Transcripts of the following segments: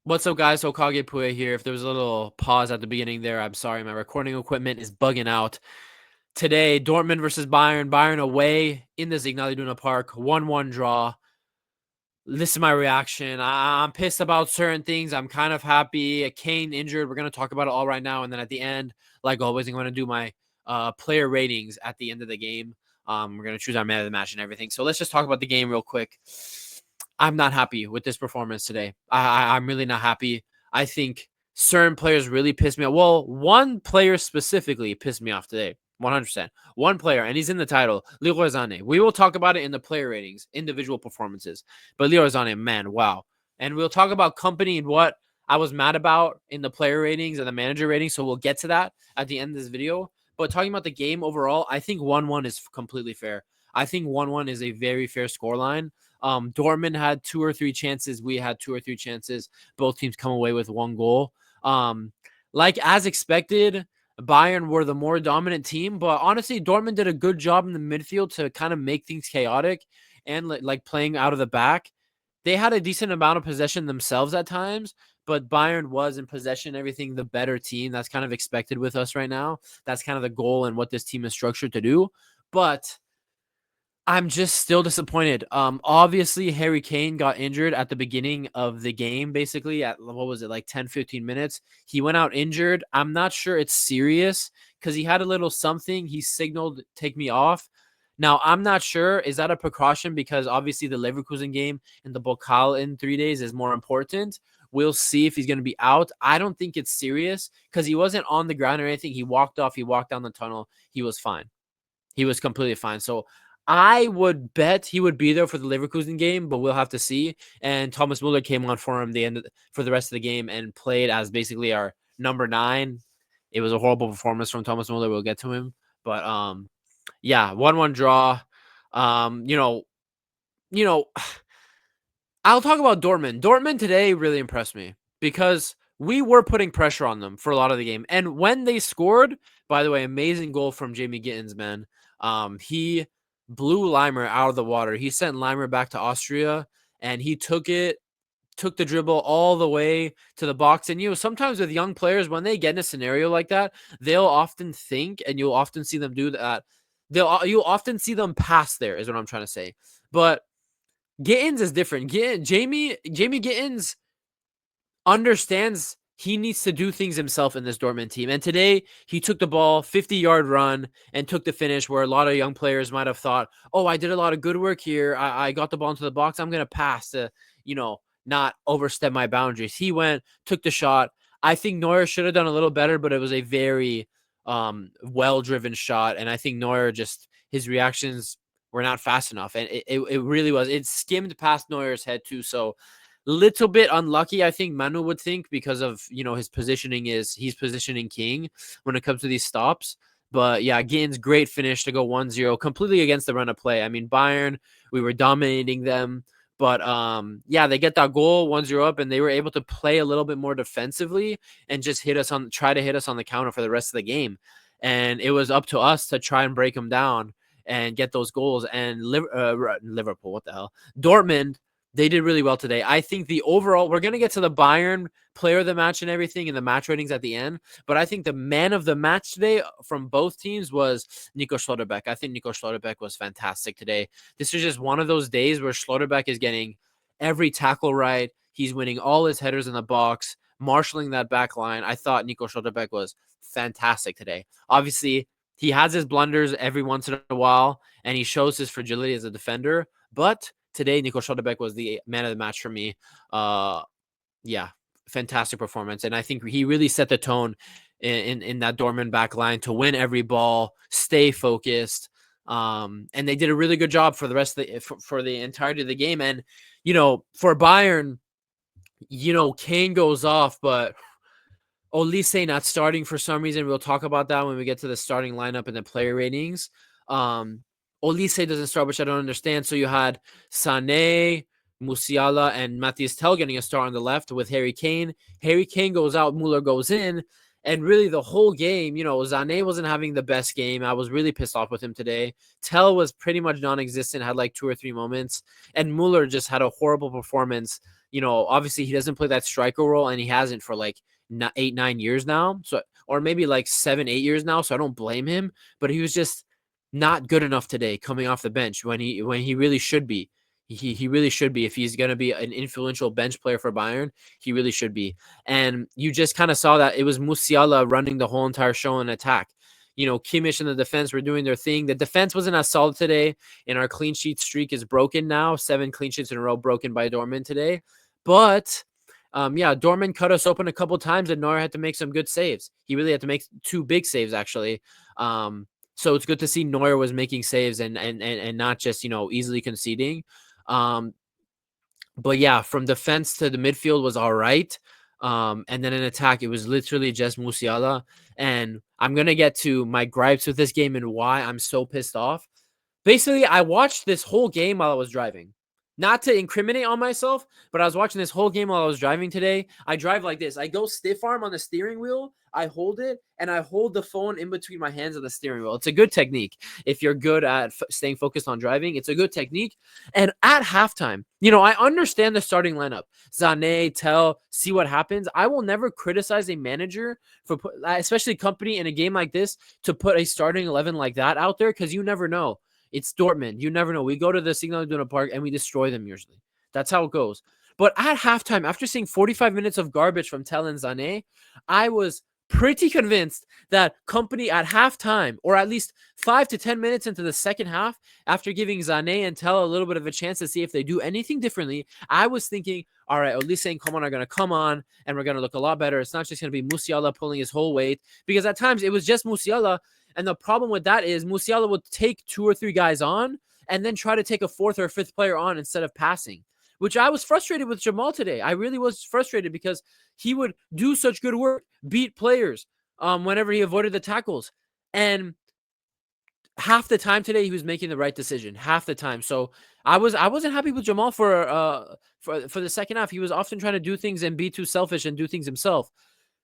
What's up, guys? Okage Pue here. If there was a little pause at the beginning there, I'm sorry. My recording equipment is bugging out. Today, Dortmund versus Bayern. Bayern away in the Signal Iduna Park. 1-1 draw. This is my reaction. I'm pissed about certain things. I'm kind of happy. Kane injured. We're going to talk about it all right now. And then at the end, like always, I'm going to do my player ratings at the end of the game. We're going to choose our man of the match and everything. So let's just talk about the game real quick. I'm not happy with this performance today. I'm really not happy. I think certain players really pissed me off. Well, one player specifically pissed me off today. 100%. One player, and he's in the title, Leroy Sane. We will talk about it in the player ratings, individual performances. But Leroy Sane, man, wow. And we'll talk about Kompany and what I was mad about in the player ratings and the manager ratings. So we'll get to that at the end of this video. But talking about the game overall, I think 1-1 is completely fair. I think 1-1 is a very fair scoreline. Dortmund had 2 or 3 chances. We had 2 or 3 chances. Both teams come away with 1 goal. Like as expected, Bayern were the more dominant team, but honestly, Dortmund did a good job in the midfield to kind of make things chaotic and like playing out of the back. They had a decent amount of possession themselves at times, but Bayern was in possession, everything the better team. That's kind of expected with us right now. That's kind of the goal and what this team is structured to do. But I'm just still disappointed. Obviously, Harry Kane got injured at the beginning of the game, basically at, what was it, like 10, 15 minutes. He went out injured. I'm not sure it's serious because he had a little something. He signaled, take me off. Now, I'm not sure. Is that a precaution? Because obviously the Leverkusen game and the Pokal in 3 days is more important. We'll see if he's going to be out. I don't think it's serious because he wasn't on the ground or anything. He walked off. He walked down the tunnel. He was fine. He was completely fine. So I would bet he would be there for the Leverkusen game, but we'll have to see. And Thomas Muller came on for him for the rest of the game and played as basically our number 9. It was a horrible performance from Thomas Muller. We'll get to him, but yeah, 1-1 draw. Um, you know, you know, I'll talk about Dortmund. Dortmund today really impressed me because we were putting pressure on them for a lot of the game, and when they scored, by the way, amazing goal from Jamie Gittins, man. He blew Leimer out of the water. He sent Leimer back to Austria, and he took the dribble all the way to the box. And sometimes with young players, when they get in a scenario like that, they'll often think, and you'll often see them do that. You'll often see them pass there, is what I'm trying to say. But Gittins is different. Jamie Gittins understands he needs to do things himself in this Dortmund team. And today he took the ball, 50-yard run, and took the finish where a lot of young players might have thought, oh, I did a lot of good work here. I got the ball into the box. I'm going to pass to, not overstep my boundaries. He went, took the shot. I think Neuer should have done a little better, but it was a very well-driven shot. And I think Neuer his reactions were not fast enough. And it really was. It skimmed past Neuer's head too. So little bit unlucky, I think Manu would think, because of his positioning he's positioning king when it comes to these stops. But yeah, Gittins, great finish to go 1-0, completely against the run of play. I mean, Bayern, we were dominating them, but yeah, they get that goal 1-0 up, and they were able to play a little bit more defensively and just try to hit us on the counter for the rest of the game. And it was up to us to try and break them down and get those goals. And Liverpool, what the hell? Dortmund, they did really well today. I think the overall, we're going to get to the Bayern player of the match and everything and the match ratings at the end, but I think the man of the match today from both teams was Nico Schlotterbeck. I think Nico Schlotterbeck was fantastic today. This is just one of those days where Schlotterbeck is getting every tackle right. He's winning all his headers in the box, marshaling that back line. I thought Nico Schlotterbeck was fantastic today. Obviously, he has his blunders every once in a while, and he shows his fragility as a defender, but today, Nico Schlotterbeck was the man of the match for me. Yeah, fantastic performance. And I think he really set the tone in that Dortmund back line to win every ball, stay focused. And they did a really good job for the rest of for the entirety of the game. And, for Bayern, Kane goes off, but Olise not starting for some reason. We'll talk about that when we get to the starting lineup and the player ratings. Olise doesn't start, which I don't understand. So you had Sane, Musiala, and Matthias Tell getting a start on the left with Harry Kane. Harry Kane goes out, Muller goes in. And really the whole game, Sane wasn't having the best game. I was really pissed off with him today. Tell was pretty much non-existent, had like 2 or 3 moments. And Muller just had a horrible performance obviously he doesn't play that striker role, and he hasn't for like 8-9 years now. So, or maybe like 7-8 years now. So I don't blame him, but he was just not good enough today coming off the bench when he really should be. He really should be. If he's going to be an influential bench player for Bayern, he really should be. And you just kind of saw that it was Musiala running the whole entire show in attack. Kimmich and the defense were doing their thing. The defense wasn't as solid today, and our clean sheet streak is broken now. 7 clean sheets in a row broken by Dortmund today. But Dortmund cut us open a couple times, and Neuer had to make some good saves. He really had to make 2 big saves, actually. So it's good to see Neuer was making saves and not just, easily conceding. But yeah, from defense to the midfield was all right. And then in attack, it was literally just Musiala. And I'm going to get to my gripes with this game and why I'm so pissed off. Basically, I watched this whole game while I was driving. Not to incriminate on myself, but I was watching this whole game while I was driving today. I drive like this. I go stiff arm on the steering wheel. I hold it, and I hold the phone in between my hands on the steering wheel. It's a good technique. If you're good at staying focused on driving, it's a good technique. And at halftime, I understand the starting lineup. Sane, Tell, see what happens. I will never criticize a manager for, especially Kompany in a game like this, to put a starting 11 like that out there, because you never know. It's Dortmund. You never know. We go to the Signal Iduna Park and we destroy them usually. That's how it goes. But at halftime, after seeing 45 minutes of garbage from Tell and Sane, I was pretty convinced that Kompany at halftime, or at least 5 to 10 minutes into the second half, after giving Sane and Tell a little bit of a chance to see if they do anything differently, I was thinking, all right, Olise and Coman are going to come on and we're going to look a lot better. It's not just going to be Musiala pulling his whole weight, because at times it was just Musiala. And the problem with that is Musiala would take 2 or 3 guys on and then try to take a 4th or 5th player on instead of passing, which I was frustrated with Jamal today. I really was frustrated because he would do such good work, beat players whenever he avoided the tackles. And half the time today, he was making the right decision, half the time. So I wasn't happy with Jamal for the second half. He was often trying to do things and be too selfish and do things himself.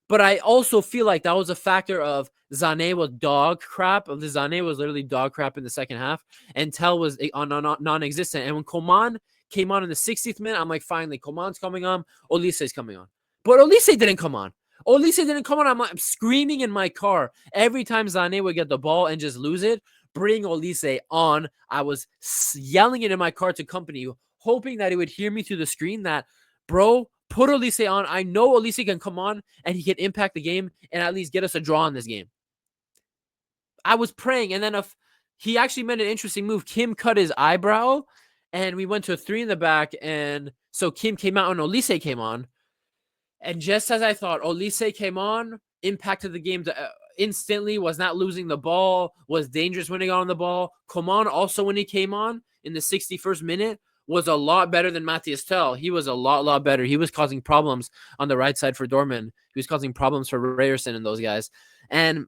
But I also feel like that was a factor of Sane was dog crap. Sane was literally dog crap in the second half, and Tell was non-existent. And when Coman came on in the 60th minute, I'm like, finally, Coman's coming on, Olise is coming on. But Olise didn't come on. I'm screaming in my car every time Sane would get the ball and just lose it. Bring Olise on. I was yelling it in my car to Kompany, hoping that he would hear me through the screen that, bro, put Olise on. I know Olise can come on and he can impact the game and at least get us a draw in this game. I was praying, and then he actually made an interesting move. Kim cut his eyebrow, and we went to a 3 in the back, and so Kim came out and Olise came on. And just as I thought, Olise came on, impacted the game instantly, was not losing the ball, was dangerous when he got on the ball. Coman also, when he came on in the 61st minute, was a lot better than Matthias Tell. He was a lot better. He was causing problems on the right side for Dortmund. He was causing problems for Ryerson and those guys. And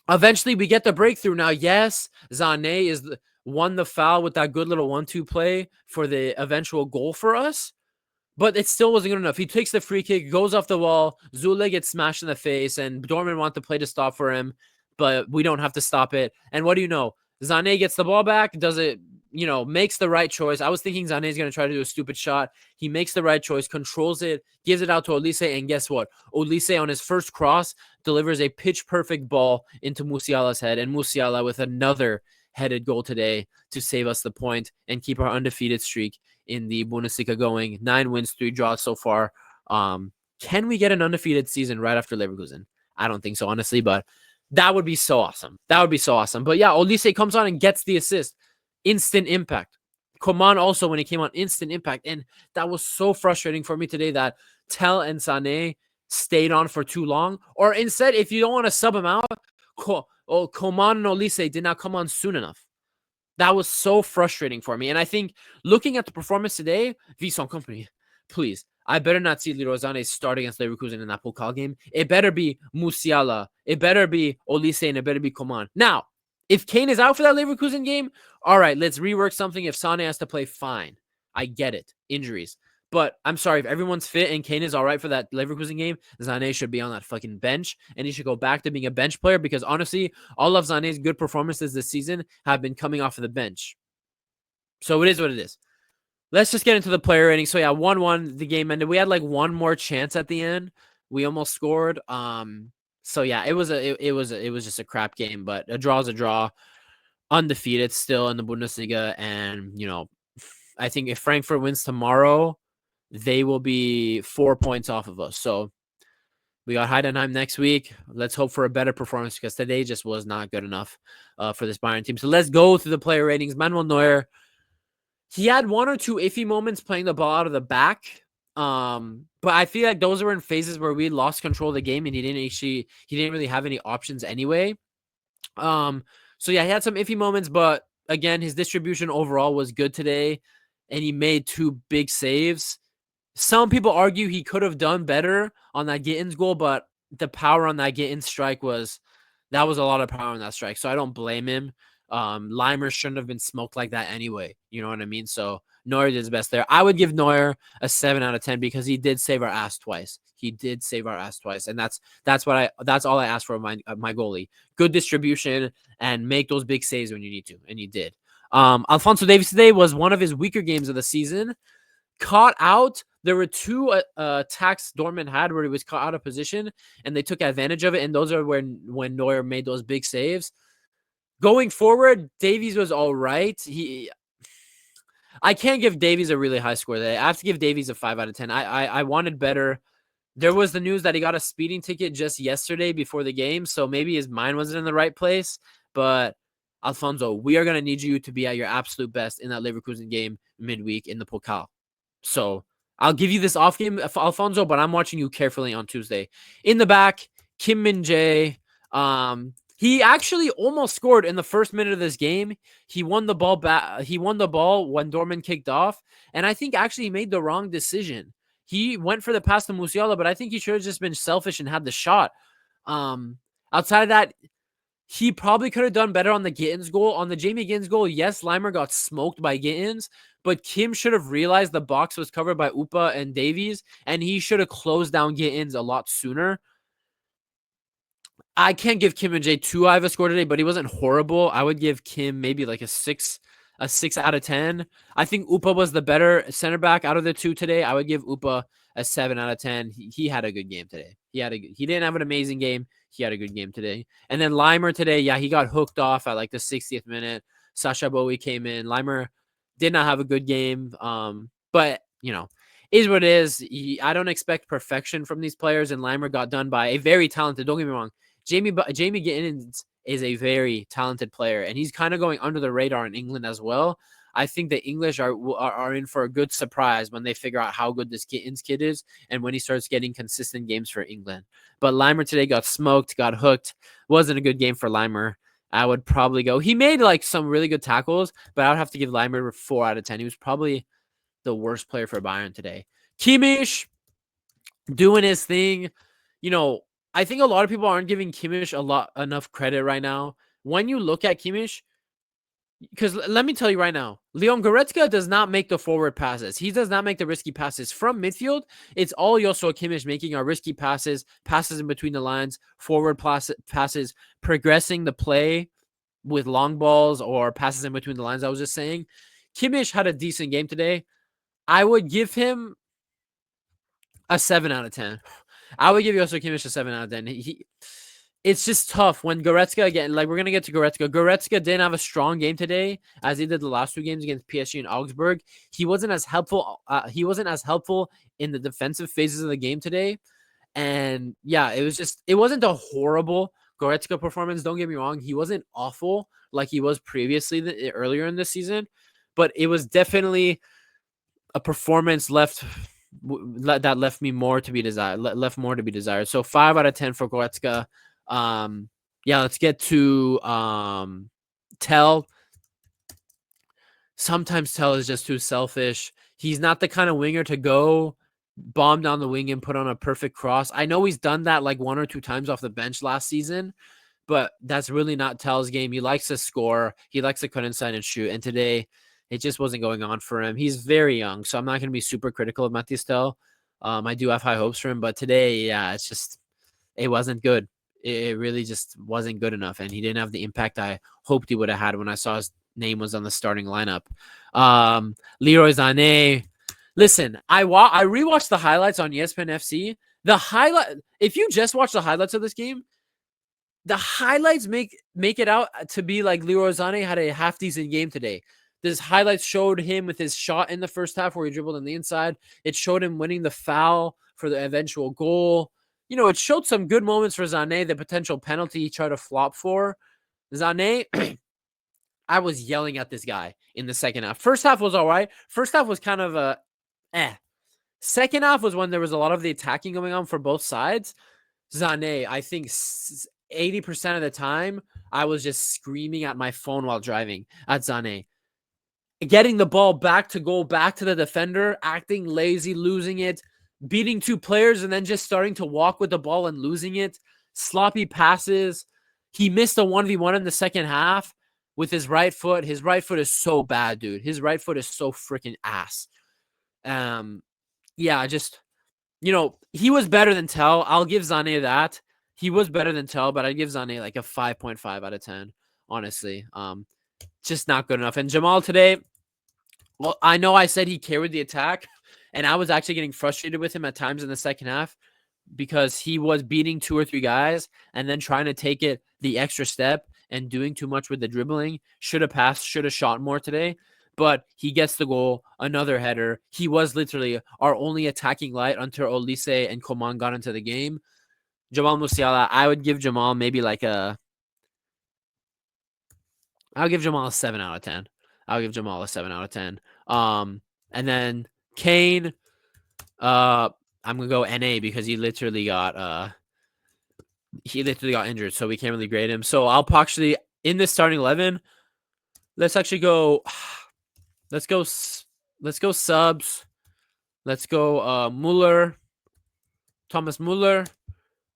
eventually we get the breakthrough. Now, yes, Sane won the foul with that good little 1-2 play for the eventual goal for us. But it still wasn't good enough. He takes the free kick, goes off the wall. Zule gets smashed in the face, and Dortmund want the play to stop for him, but we don't have to stop it. And what do you know? Sane gets the ball back, does it, makes the right choice. I was thinking Sane is going to try to do a stupid shot. He makes the right choice, controls it, gives it out to Olise, and guess what? Olise on his first cross delivers a pitch-perfect ball into Musiala's head, and Musiala with another headed goal today to save us the point and keep our undefeated streak in the Bundesliga going. 9 wins, 3 draws so far. Can we get an undefeated season right after Leverkusen? I don't think so, honestly, but that would be so awesome. But yeah, Olise comes on and gets the assist. Instant impact. Coman also, when he came on, instant impact. And that was so frustrating for me today that Tell and Sane stayed on for too long. Or instead, if you don't want to sub him out, Coman and Olise did not come on soon enough. That was so frustrating for me. And I think looking at the performance today, Vincent Kompany, please, I better not see Leroy Sane start against Leverkusen in that Pokal game. It better be Musiala. It better be Olise, and it better be Coman. Now, if Kane is out for that Leverkusen game, all right, let's rework something. If Sane has to play, fine. I get it. Injuries. But I'm sorry, if everyone's fit and Kane is all right for that Leverkusen game, Sane should be on that fucking bench, and he should go back to being a bench player, because honestly, all of Sane's good performances this season have been coming off of the bench. So it is what it is. let's just get into the player rating. So yeah, 1-1, the game ended. We had like one more chance at the end. We almost scored. So yeah, it was just a crap game, but a draw is a draw. Undefeated still in the Bundesliga, and I think if Frankfurt wins tomorrow, they will be 4 points off of us. So we got Heidenheim next week. Let's hope for a better performance because today just was not good enough for this Bayern team. So let's go through the player ratings. Manuel Neuer, he had one or two iffy moments playing the ball out of the back. But I feel like those were in phases where we lost control of the game and he didn't really have any options anyway. So yeah, he had some iffy moments, but again, his distribution overall was good today, and he made two big saves. Some people argue he could have done better on that Gittins goal, but the power on that Gittins strike was a lot of power on that strike. So I don't blame him. Limer shouldn't have been smoked like that anyway. You know what I mean? So Neuer did his best there. I would give Neuer a 7 out of 10 because he did save our ass twice. He did save our ass twice, and that's all I asked for my goalie. Good distribution and make those big saves when you need to, and he did. Alphonso Davies today was one of his weaker games of the season. Caught out. There were two attacks Dortmund had where he was caught out of position, and they took advantage of it. And those are when Neuer made those big saves. Going forward, Davies was all right. I can't give Davies a really high score today. I have to give Davies a 5 out of 10. I wanted better. There was the news that he got a speeding ticket just yesterday before the game, so maybe his mind wasn't in the right place. But Alfonso, we are going to need you to be at your absolute best in that Leverkusen game midweek in the Pokal. So I'll give you this off game, Alfonso, but I'm watching you carefully on Tuesday. In the back, Kim Min-jae. He actually almost scored in the first minute of this game. He won the ball back. He won the ball when Dortmund kicked off, and I think actually he made the wrong decision. He went for the pass to Musiala, but I think he should have just been selfish and had the shot. Outside of that, he probably could have done better on the Gittins goal. On the Jamie Gittins goal, yes, Limer got smoked by Gittins, but Kim should have realized the box was covered by Upa and Davies, and he should have closed down Gittins a lot sooner. I can't give Kim and Jay too high of a score today, but he wasn't horrible. I would give Kim maybe like a 6 out of 10. I think Upa was the better center back out of the two today. I would give Upa a 7 out of 10. He had a good game today. He didn't have an amazing game. He had a good game today. And then Limer today, yeah, he got hooked off at like the 60th minute. Sasha Bowie came in. Limer did not have a good game. But is what it is. I don't expect perfection from these players, and Limer got done by a very talented, don't get me wrong, Jamie Gittins is a very talented player, and he's kind of going under the radar in England as well. I think the English are in for a good surprise when they figure out how good this Gittins kid is and when he starts getting consistent games for England. But Limer today got smoked, got hooked. Wasn't a good game for Limer. I would probably go. He made like some really good tackles, but I would have to give Limer 4 out of 10. He was probably the worst player for Bayern today. Kimmich doing his thing. I think a lot of people aren't giving Kimmich enough credit right now. When you look at Kimmich, because let me tell you right now, Leon Goretzka does not make the forward passes. He does not make the risky passes from midfield. It's all Joshua Kimmich making our risky passes in between the lines, forward passes, progressing the play with long balls or passes in between the lines. I was just saying, Kimmich had a decent game today. I would give him a 7 out of 10. I would give Joshua Kimmich a 7 out of 10. It's just tough when Goretzka, again, like we're going to get to Goretzka. Goretzka didn't have a strong game today as he did the last two games against PSG and Augsburg. He wasn't as helpful. In the defensive phases of the game today. And yeah, it wasn't a horrible Goretzka performance. Don't get me wrong. He wasn't awful like he was previously earlier in the season, but it was definitely a performance that left more to be desired. So 5 out of 10 for Goretzka. Let's get to Tell. Sometimes Tell is just too selfish. He's not the kind of winger to go bomb down the wing and put on a perfect cross. I know he's done that like 1 or 2 times off the bench last season, but that's really not Tell's game. He likes to score. He likes to cut inside and shoot. And today, it just wasn't going on for him. He's very young, so I'm not going to be super critical of Matthias Tell. I do have high hopes for him, but today, yeah, it wasn't good. It really just wasn't good enough, and he didn't have the impact I hoped he would have had when I saw his name was on the starting lineup. Leroy Sane. Listen, I rewatched the highlights on ESPN FC. If you just watch the highlights of this game, the highlights make it out to be like Leroy Sane had a half decent game today. This highlights showed him with his shot in the first half where he dribbled on the inside. It showed him winning the foul for the eventual goal. It showed some good moments for Sane, the potential penalty he tried to flop for. Sane, I was yelling at this guy in the second half. First half was all right. First half was kind of a Second half was when there was a lot of the attacking going on for both sides. Sane, I think 80% of the time, I was just screaming at my phone while driving at Sane. Getting the ball back to goal, back to the defender, acting lazy, losing it, beating two players, and then just starting to walk with the ball and losing it. Sloppy passes. He missed a 1v1 in the second half with his right foot. His right foot is so bad, dude. His right foot is so freaking ass. Yeah, just, he was better than Tell. I'll give Sane that. He was better than Tell, but I'd give Sane like a 5.5 out of 10, honestly. Just not good enough. And Jamal today, well, I know I said he carried the attack, and I was actually getting frustrated with him at times in the second half because he was beating two or three guys and then trying to take it the extra step and doing too much with the dribbling. Should have passed, should have shot more today. But he gets the goal, another header. He was literally our only attacking light until Olise and Coman got into the game. Jamal Musiala, I would give Jamal maybe I'll give Jamal a 7 out of 10. I'll give Jamal a 7 out of 10. And then Kane, I'm gonna go NA because he literally got injured, so we can't really grade him. So I'll actually in this starting 11. Let's actually go. Let's go subs. Let's go Muller, Thomas Muller.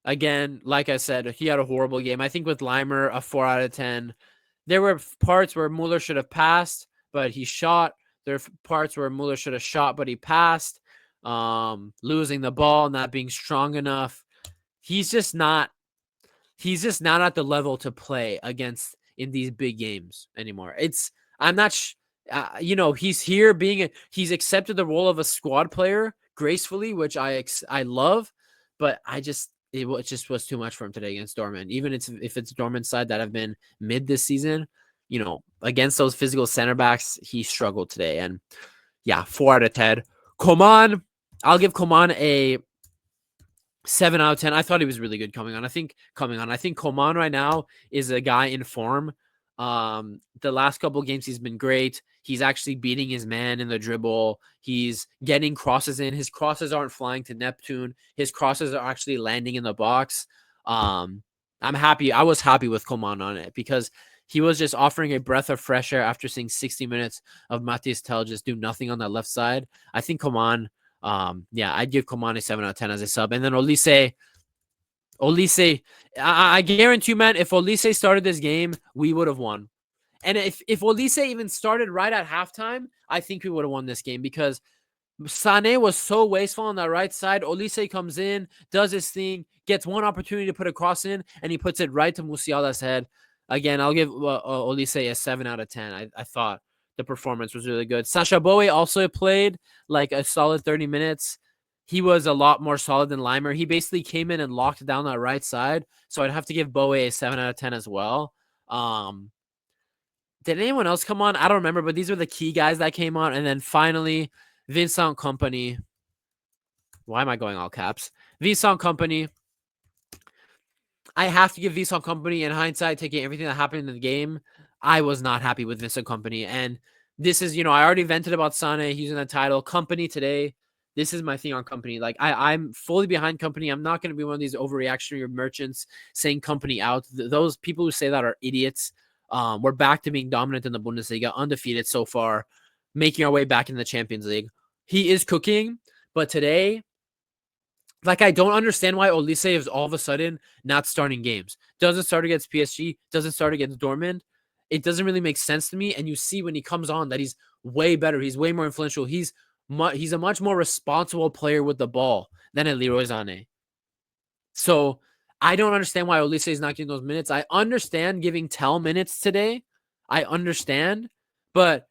Again, like I said, he had a horrible game. I think with Limer, a 4 out of 10. There were parts where Muller should have passed, but he shot. There are parts where Muller should have shot, but he passed. Losing the ball, not being strong enough. He's just not at the level to play against in these big games anymore. I'm not he's here he's accepted the role of a squad player gracefully, which I love, but it just was too much for him today against Dortmund. Even if it's Dortmund's side that have been mid this season, against those physical center backs, he struggled today. And yeah, 4 out of 10. Coman, I'll give Coman a 7 out of 10. I thought he was really good coming on. I think Coman right now is a guy in form. The last couple of games he's been great. He's actually beating his man in the dribble. He's getting crosses in. His crosses aren't flying to Neptune. His crosses are actually landing in the box. I'm happy. I was happy with Coman on it because he was just offering a breath of fresh air after seeing 60 minutes of Matthias Tell just do nothing on that left side. I think Coman, I'd give Coman a 7 out of 10 as a sub. And then Olise, I guarantee you, man, if Olise started this game, we would have won. And if Olise even started right at halftime, I think we would have won this game because Sane was so wasteful on that right side. Olise comes in, does his thing, gets one opportunity to put a cross in, and he puts it right to Musiala's head. Again, I'll give Olise a 7 out of 10. I thought the performance was really good. Sacha Boey also played like a solid 30 minutes. He was a lot more solid than Limer. He basically came in and locked down that right side. So I'd have to give Boey a 7 out of 10 as well. Did anyone else come on? I don't remember, but these were the key guys that came on. And then finally, Vincent Kompany. Why am I going all caps? Vincent Kompany. I have to give Vincent Kompany, in hindsight, taking everything that happened in the game, I was not happy with Vincent Kompany. And this is, I already vented about Sane. He's in the title. Kompany today, this is my thing on Kompany. Like, I'm fully behind Kompany. I'm not going to be one of these overreactionary merchants saying Kompany out. Those people who say that are idiots. We're back to being dominant in the Bundesliga, undefeated so far, making our way back in the Champions League. He is cooking, but today, like, I don't understand why Olise is all of a sudden not starting games. Doesn't start against PSG, doesn't start against Dortmund. It doesn't really make sense to me. And you see when he comes on that he's way better. He's way more influential. He's a much more responsible player with the ball than a Leroy Sane. So I don't understand why Olise is not getting those minutes. I understand giving Tell minutes today. I understand. But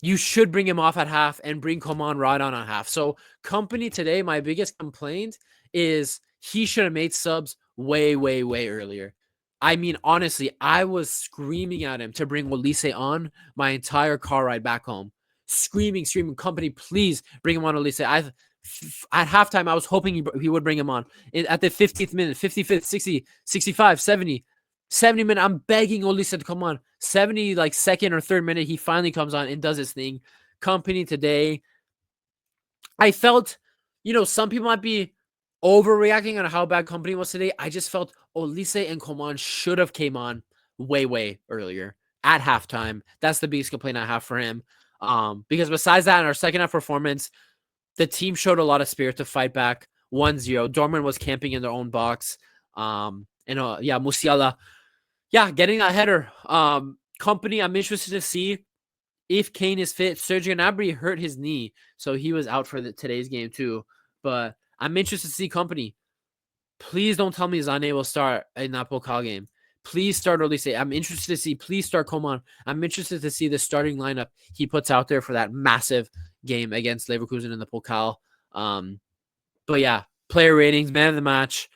you should bring him off at half and bring Coman right on at half. So Kompany today, my biggest complaint is he should have made subs way, way, way earlier. I mean, honestly, I was screaming at him to bring Olise on my entire car ride back home. Screaming, Kompany, please bring him on Olise. At halftime, I was hoping he would bring him on. At the 50th minute, 55th, 60, 65, 70 minute, I'm begging Olise to come on. 70, like second or third minute, he finally comes on and does his thing. Kompany today, I felt, some people might be overreacting on how bad Kompany was today. I just felt Olise and Coman should have came on way, way earlier at halftime. That's the biggest complaint I have for him. Because besides that, in our second half performance, the team showed a lot of spirit to fight back. 1-0. Dortmund was camping in their own box. Musiala, getting that header. Kompany, I'm interested to see if Kane is fit. Sergio Gnabry hurt his knee, so he was out for today's game too. But I'm interested to see Kompany. Please don't tell me Sane will start in that Pokal game. Please start Olise. I'm interested to see. Please start Coman. I'm interested to see the starting lineup he puts out there for that massive game against Leverkusen in the Pokal. But yeah, player ratings, man of the match.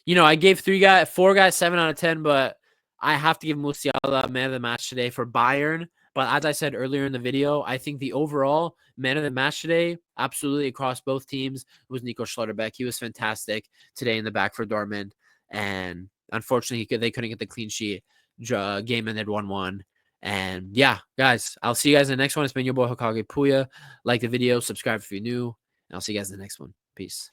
I gave 4 guys 7 out of 10, but I have to give Musiala man of the match today for Bayern. But as I said earlier in the video, I think the overall man of the match today, absolutely across both teams, was Nico Schlotterbeck. He was fantastic today in the back for Dortmund. And unfortunately, they couldn't get the clean sheet. Game ended 1-1. And yeah, guys, I'll see you guys in the next one. It's been your boy Hokage Puya. Like the video, subscribe if you're new, and I'll see you guys in the next one. Peace.